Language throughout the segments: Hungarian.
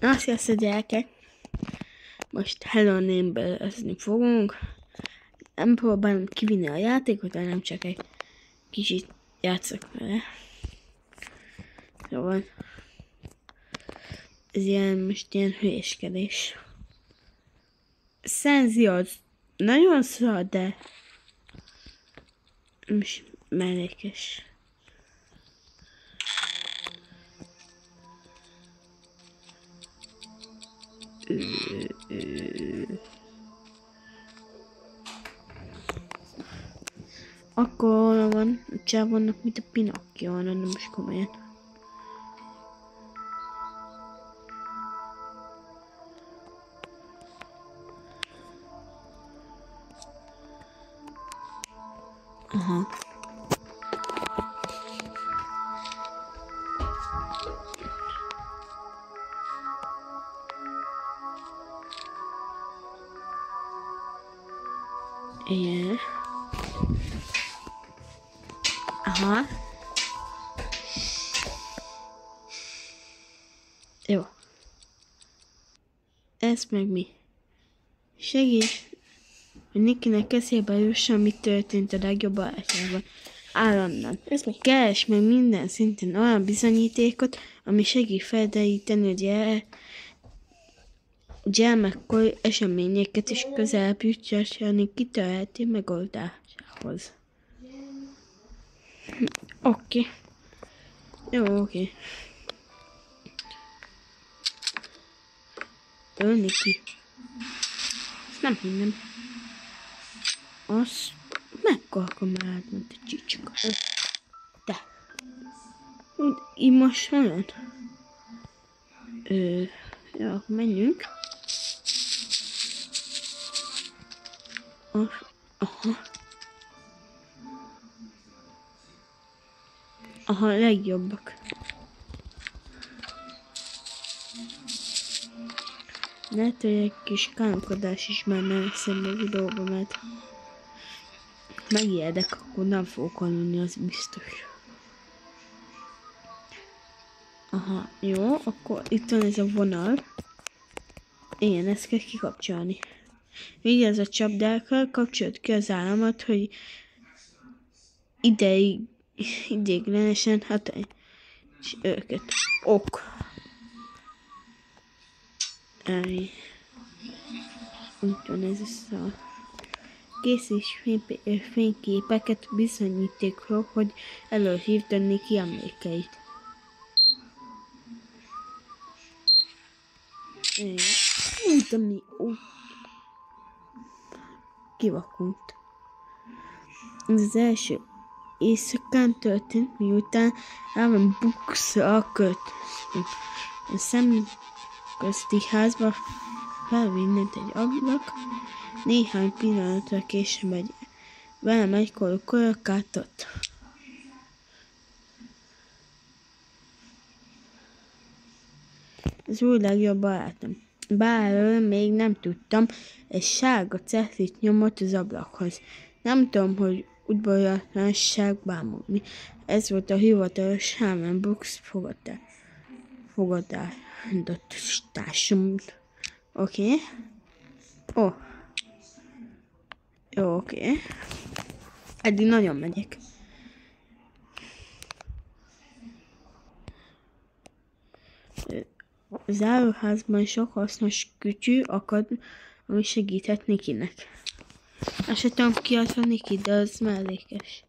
Sziasztok gyerekek! Most Hello Name-ből fogunk. Nem próbálom kivinni a játékot, hanem csak egy kicsit játszok vele. Szóval ez most ilyen hülyéskedés. Szenzi az nagyon szar, de most mellékes. Akkor van, a csávonnak, mint a Pinocchio, de most komolyan. Aha. Igen. Aha. Jó. Ez meg mi? Segíts, hogy Nikinek eszébe jusson, mi történt a legjobb barátjával. Állandóan. Keres meg minden szinten olyan bizonyítékot, ami segít felderíteni a gyermekkori eseményeket és közelebb juttatni kitörheti megoldásához. Oké. Jó, oké. Ölni ki. Ezt nem hinnem. Azt megkalkom már, mint a csicska. De. Így most olyan. Ja, menjünk. Aha. Aha, legjobbak. Lehet, hogy egy kis káromkodás is menne eszembe a videóba, mert megijedek, akkor nem fogok aludni, az biztos. Aha, jó, akkor itt van ez a vonal. Igen, ezt kell kikapcsolni. Vigyázz a csapdákkal, kapcsolt ki az államat, hogy ideiglenesen hatalmas őket. Ok. Úgy van ez a szar. Készíts fényképeket bizonyítékról, hogy előhívtani ki emlékeit. Kivakult. Ez az első éjszakán történt, miután Alan Brooks-ra költöztünk. A szemközti házba felvinnent egy ablak, néhány pillanatra később velem egykorú korokát ott. Ez új legjobb barátom. Bár még nem tudtam, egy sárga cetlit nyomott az ablakhoz. Nem tudom, hogy udvariatlanság bámulni. Ez volt a hivatalos Alan Brooks fogadástársam. Oké. Jó, oké. Eddig nagyon megyek. Az áruházban sok hasznos kütyű akad, ami segíthet Nikinek. Azt sem tudom kiadva Niki, de az mellékes.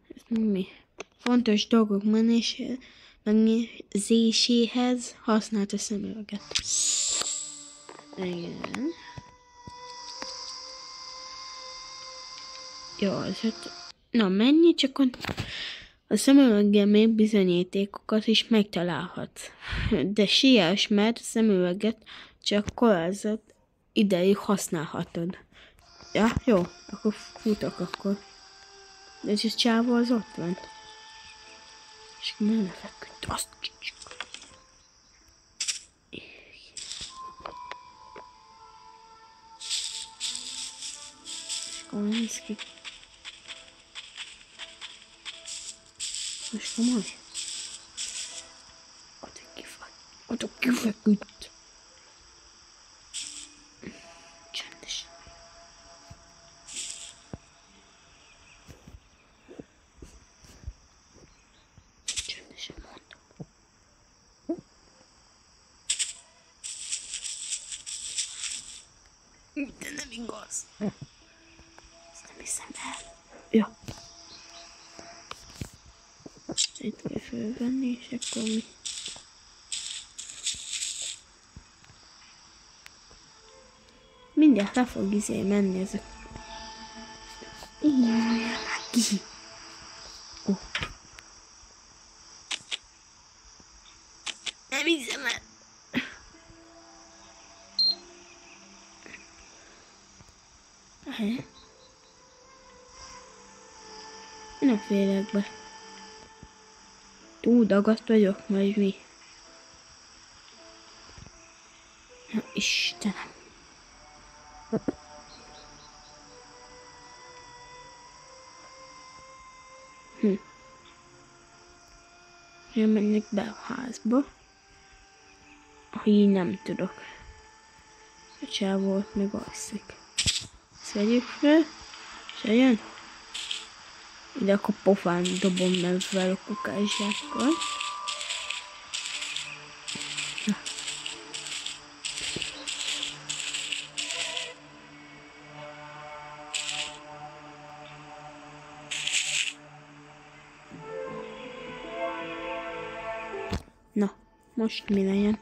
Ez mi? Fontos dolgok megnézéséhez használt a szemüveget. Igen. Jó, na mennyi, csak a szemüveggel még bizonyítékokat is megtalálhatsz. De siess, mert a szemüveget csak korlátozott ideig használhatod. Ja, jó, akkor futok akkor. De ez a csávó az ott van. És akkor nem lefeküdt, azt kicsik. És akkor néz ki. Most komoly? Ott mondta, kifeküdt. Csendes. Csendesen mondom. De nem igaz. Ezt nem hiszem el. Ja. Itt kell fölvenni, és akkor mi? Mindjárt le fog menni ez a... Ilyen ki. Oh. Nem hiszem el. Én nem félek be. Túl dagadt vagyok, majd mi? Na, Istenem. Én menjek be a házba. Ha így nem tudok. A csávót meg alszik. Ezt vegyük fel, és eljön. Ide akkor pofán dobom meg fel a kukázsákkal. Na, most mi legyen?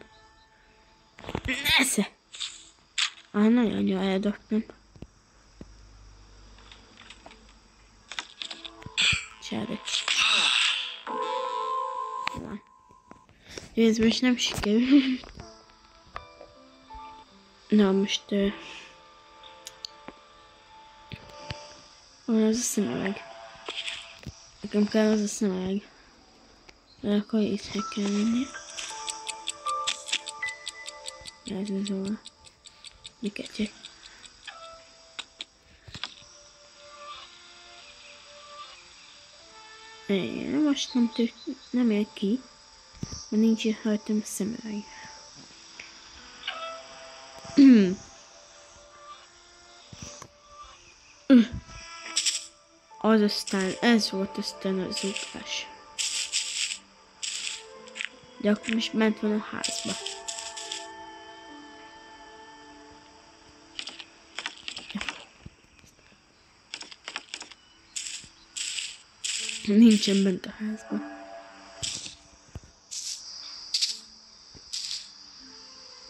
Nesze! Nagyon jól eldobtam. Csárdek. Ez most nem sikerül. Na most... Van az a szemüveg. Nekem kell az a szemüveg. De akkor itt meg kell lenni. Ez az óra. Miket. Most nem ér ki, mert nincs itt rajtam szemüveg. Ez volt aztán az ugrás. De akkor most ment van a házba. Nincsen bent a házban.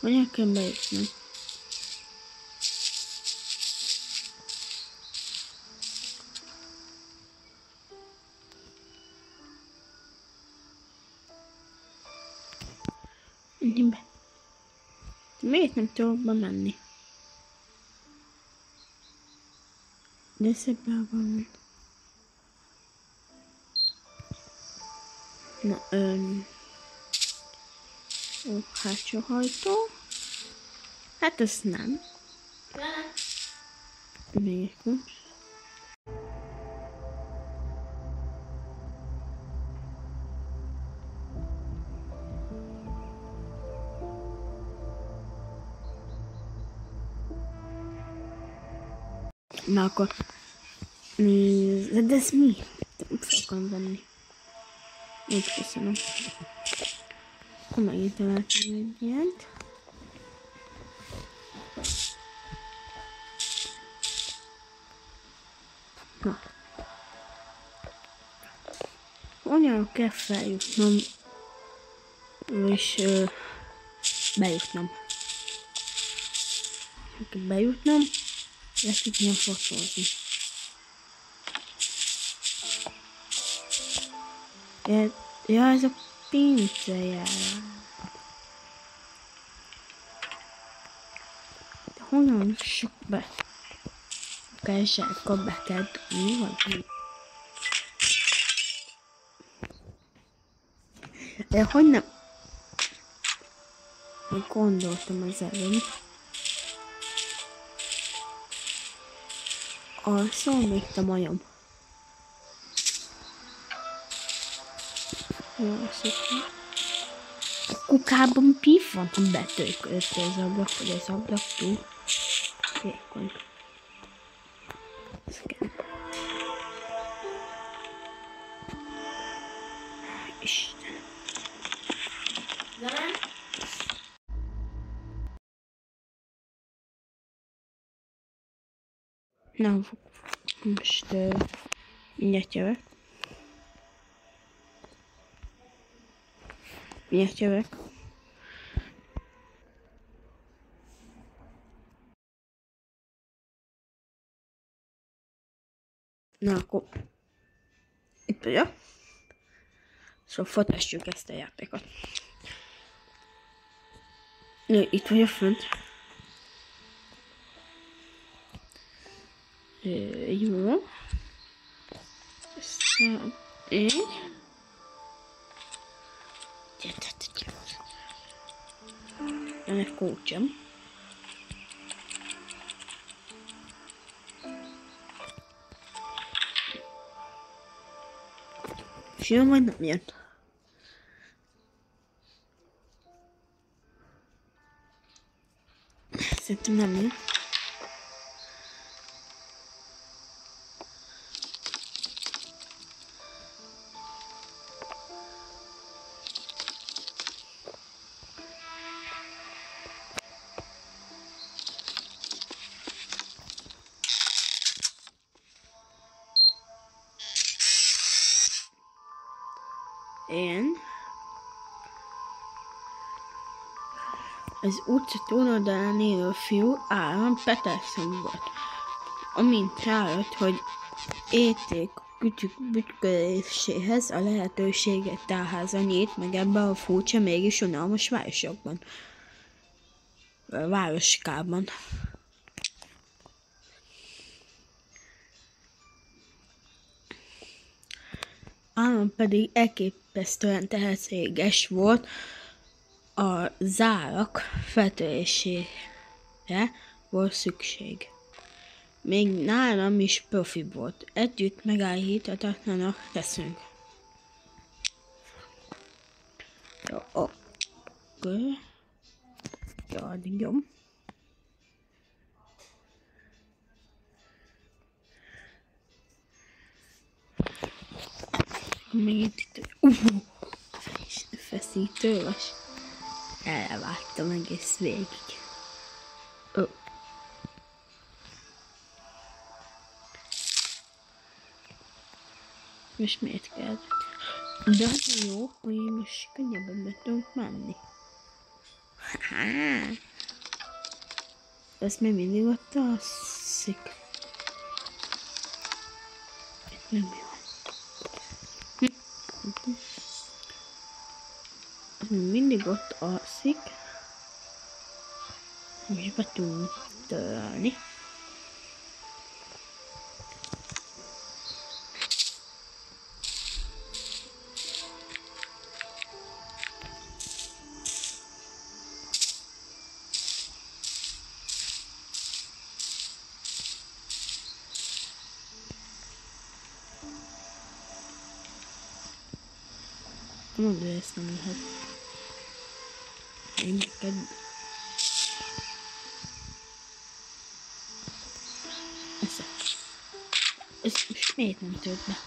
Hogyan kell bejutnom? Menjünk be. Miért nem tudok bemenni? De szépen van. Na, hátsó hajtó. Hát ez nem. Még nem. Na akkor... De ez mi? Nem fogom venni. Úgy köszönöm. Akkor megint találtam egy ilyet. Na. Onnan kell feljutnom. És bejutnom. Akkor bejutnom, le tudjam fotózni. Ja, ez a pincejárás. De honnan sok be? Kázsákkal be kell dugni, vagy mi? De hogy nem? Gondoltam az előbb. Alszol még te majom. Jó, szépen. kukában pif van, hogy betörkölt az ablak, vagy az ablak túl. Vékony. Isten. Nem fog. Most mindjárt jövök. Mindjárt jövök. Na akkor itt vagyok. Szóval folytassuk ezt a játékot. Itt vagyok fönt. Jó. Aztán így. Ennek kulcsem. És jön, vagy nem jön. Szerintem nem jön. Én az utca túloldalán élő fiú Áron Peterson volt. Amint rájött, hogy érték bütköléséhez a lehetőséget tárházan nyílt meg ebbe a furcsa, mégis unalmas városokban. Városkában. Áron pedig elképesztően tehetséges volt a zárak feltörésére volt szükség. Még nálam is profi volt. Együtt megállíthatatlanak leszünk. Jó, oké. Jó, addig jó. Még itt feszítő vas. Elvártam egész végig. Most miért kell? De az jó, hogy most könnyebben be tudunk menni. Ez még mindig ott alszik. Nem jó. Mindig ott alszik. Most be tudunk törölni. Mondd, hogy ezt nem lehet. Én neked... Ez most miért nem tölt be?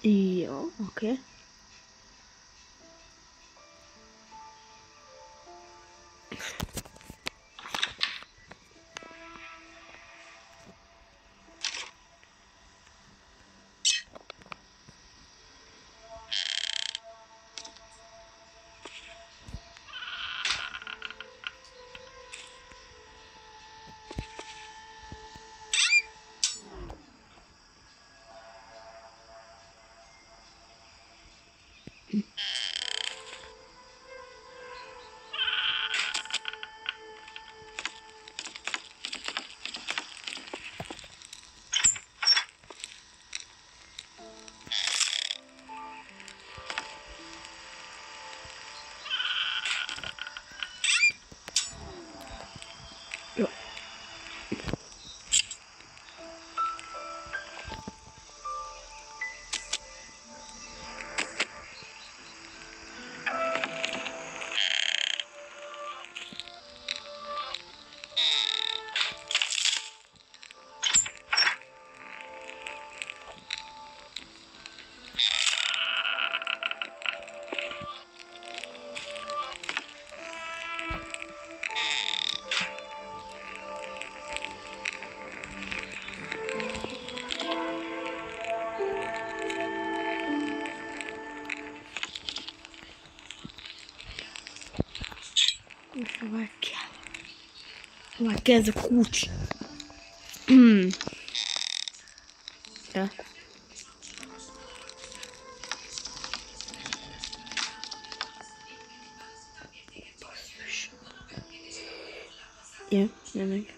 Jó, oké. Jó. Hová kell ez a kulcs? Ja. Basszus. Ja, meg.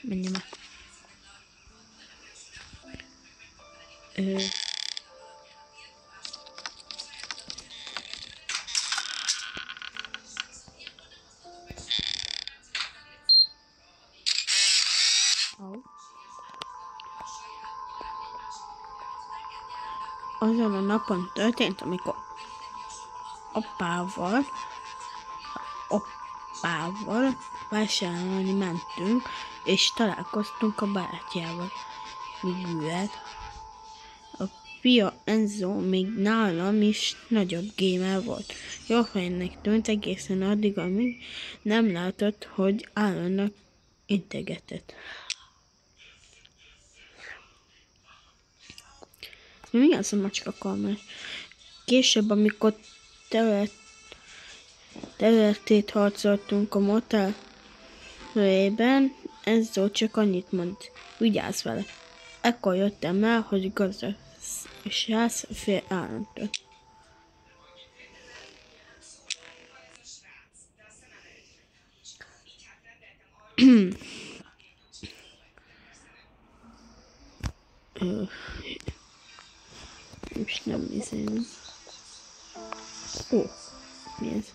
Menjem el. Azon a napon történt, amikor apával vásárolni mentünk, és találkoztunk a barátjával, Miguel. A fia Enzo még nálam is nagyobb gamer volt. Jó fejnek tűnt egészen addig, amíg nem látott, hogy állandóan integetett. Mi az a macska kamera? Később, amikor területét harcoltunk a motel hőjében, Enzo csak annyit mond, vigyázz vele. Ekkor jöttem el, hogy gazdasász fél államtól. És nem nézem. Ó, mi ez?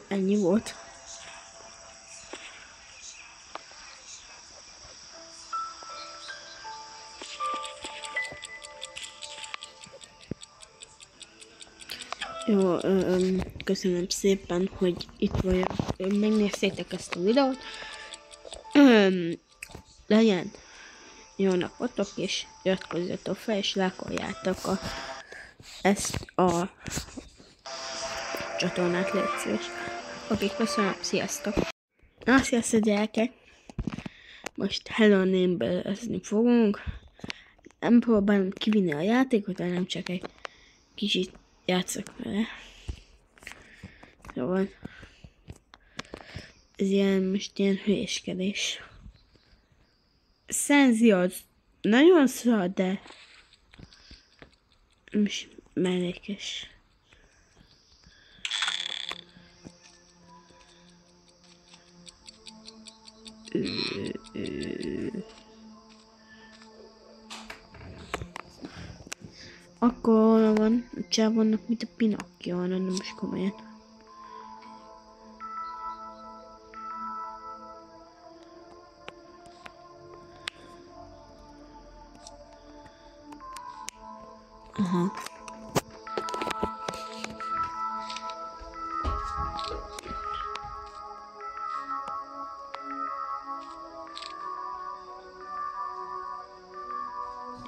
Ennyi volt. Jó, köszönöm szépen, hogy itt vagyok. Megnéztétek ezt a videót. Legyen jó napotok, és iratkozzatok fel, és lájkoljátok ezt a csatornát, légy szíves. Oké, köszönöm, sziasztok! Na, sziasztok gyerekek! Most Hello Name-belezni fogunk. Nem próbálom kivinni a játékot, hanem csak egy kicsit játszok vele. Szóval ez most ilyen hülyéskedés. Szenzi az nagyon szar, de most mellékes. Akkor van, a csávonnak, mint a Pinocchio, nem most komolyan. Aha.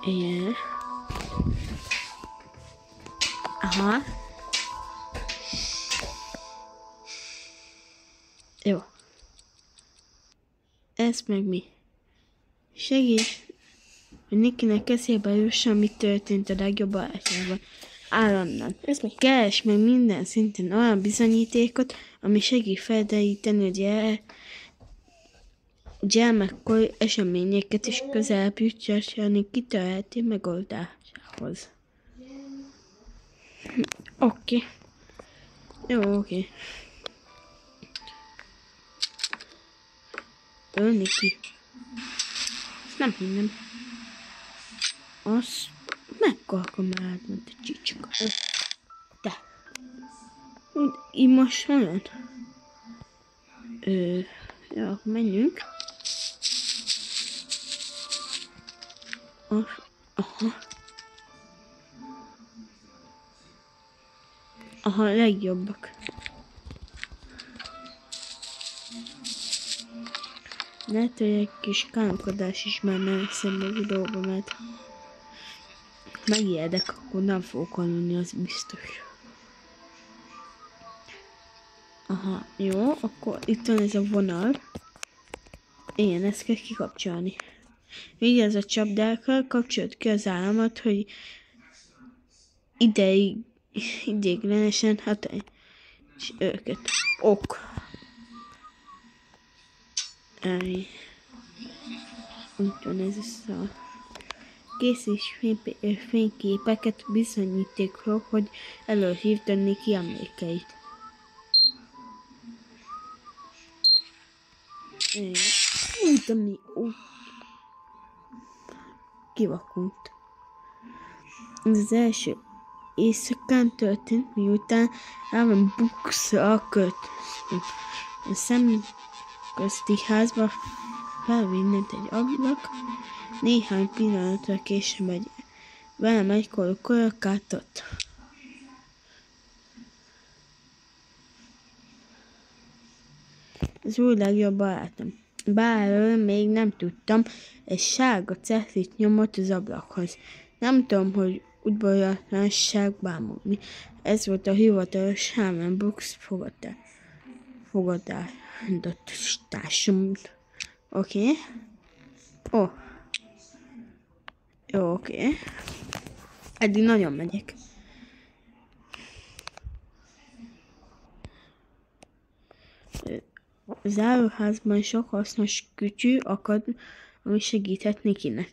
Igen. Aha. Jó. Ez meg mi? Segíts, hogy Nikinek eszébe jusson, mi történt a legjobb barátjával. Állandóan. Ez meg keres meg minden szinten olyan bizonyítékot, ami segít felderíteni a gyermekkori eseményeket is közelebb juttatni kitörheti megoldásához. Oké. Jó, oké. ölni ki. Ezt nem hinnem. Azt megkalkomált, mint egy csicska. De. Így most olyan. Ja, menjünk. Aha. Aha, legjobbak. Lehet, hogy egy kis káromkodás is benne eszembe a videóba, mert megijedek, akkor nem fogok aludni, az biztos. Aha, jó, akkor itt van ez a vonal. Igen, ezt kell kikapcsolni. Vigyázz a csapdákkal, kapcsolt ki az államat, hogy ideiglenesen hatalj őket. Ok. Úgy van ez a szar. Készíts fényképeket bizonyítékról, hogy előhívtani ki emlékeit. Úgy, ami kivakult. Ez az első éjszakán történt, miután Aaron Brooks-a költöztünk. A szemközti házba felvinnent egy ablak, néhány pillanatra később velem egykorú kolyakát ott. Ez új legjobb barátom. Bár még nem tudtam, egy sárga cetlit nyomott az ablakhoz. Nem tudom, hogy udvariatlanság bámulni. Ez volt a hivatalos Aaron Brooks fogadásom. Oké. Jó, oké. Eddig nagyon megyek. Az áruházban sok hasznos kütyű akad, ami segíthet Nikinek.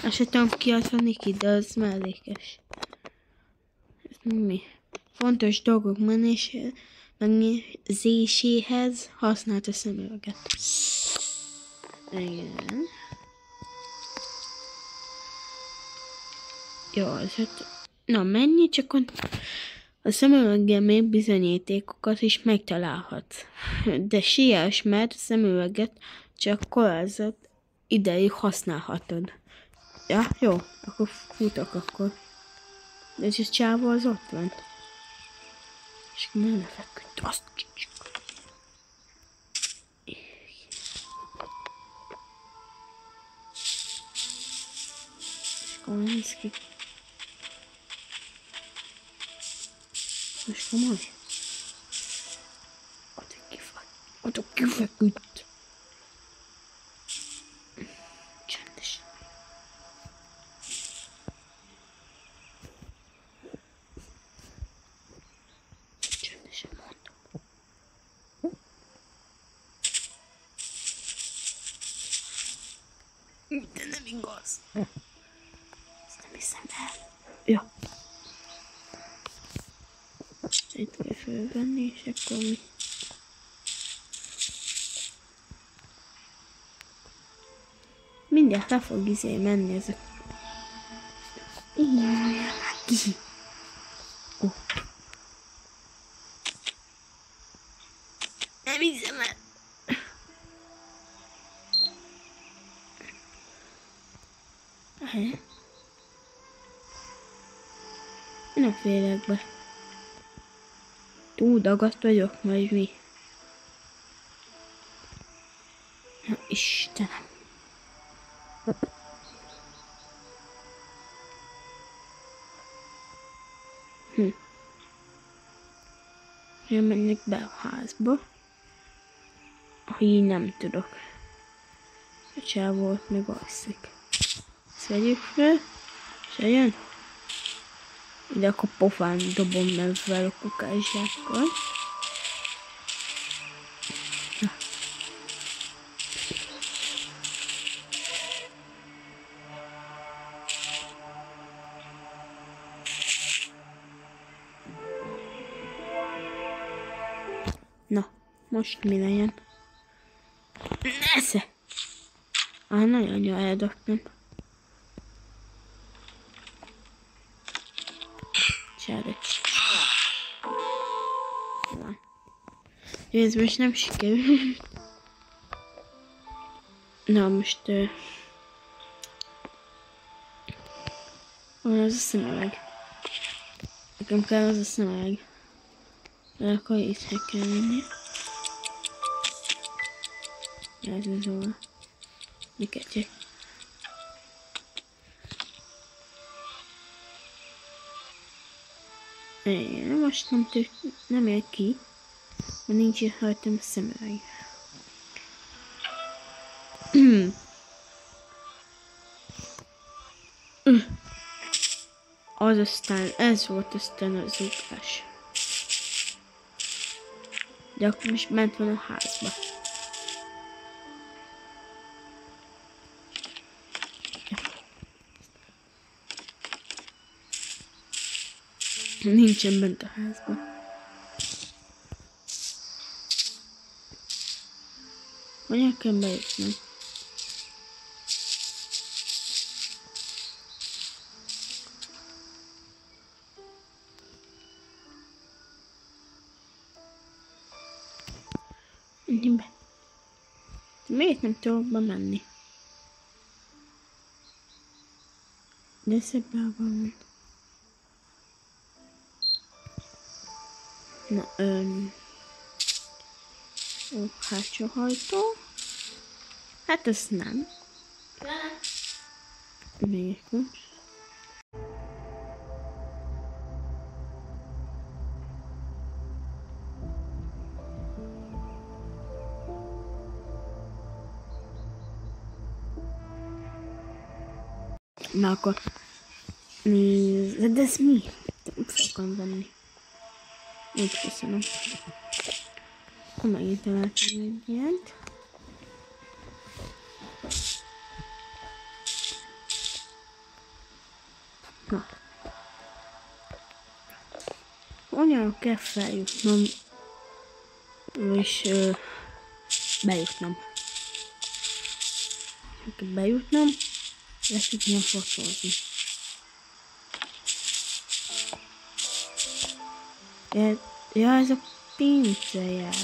Azt sem tudom kiadva Niki, de az mellékes. Mi? Fontos dolgok megnézéséhez használt a szemüveget. Igen. Jó, az hát... Na, menj, csak a szemüveggel még bizonyítékokat is megtalálhatsz. De siess, mert a szemüveget csak korlátozott ideig használhatod. Ja, jó, akkor futok akkor. De ez a csávó az ott van. És akkor nem lefeküdt, azt kicsik. És akkor néz ki. Most komoly? Ott kifeküdt. Csendes. Csendesen mondom. De nem igaz. Ezt nem hiszem el. Ja. Itt kell fölvenni, és akkor mi? Mindjárt le fog menni ez a... Ki? Nem hiszem el. Nem félek be. Túl dagadt vagyok, vagy mi? Na, Istenem. Én menjek be a házba. Ha így nem tudok. A csávót meg alszik. Ezt vegyük fel. És eljön. Ide akkor pofán dobom meg fel a kukássákkal. Na, most mi legyen? Nesze! Nagyon jól eldobtam. Csárdek. Ez most nem sikerült. Na most... Van az a szemüveg. Nekem kell az a szemüveg. De akkor itt kell lenni. Ez az óra. Miket csak. Igen, most nem ér ki, mert nincs itt rajtam szemüveg. Az aztán, ez volt aztán az ugrás. De akkor most ment van a házba. Nincsen bent a házban. Hogyan kell bejutni? Be. Miért nem tudok bemenni? De szépen van. Na, hátsó hajtó. Hát ez nem. Még egy. Na akkor... De ez mi? Nem fogom venni. Úgy köszönöm. Akkor megint találtam egy ilyet. Na. Onnan kell feljutnom. És bejutnom. Ha bejutnom, le tudjam fotózni. Ja, ez a pincejárás.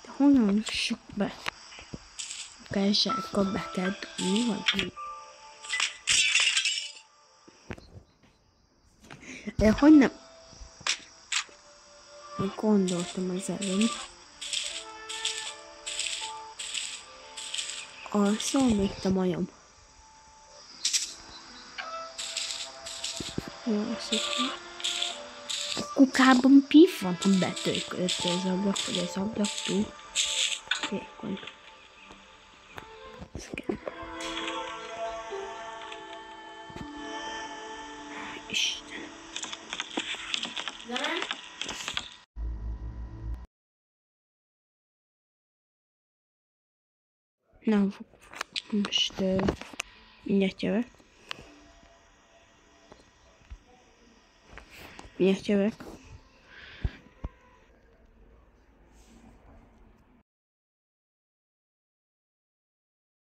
De honnan sok be? Akár zsákkal be kell dugni, vagy mi? De hogy nem? Gondoltam az előbb. Szól még a majom. Jó, szépen. A kukában mi van, ha betölkött az ablak, vagy az ablak túl vékony. Ez kell. Isten. Na, most mindjárt jövök. Mindjárt jövök.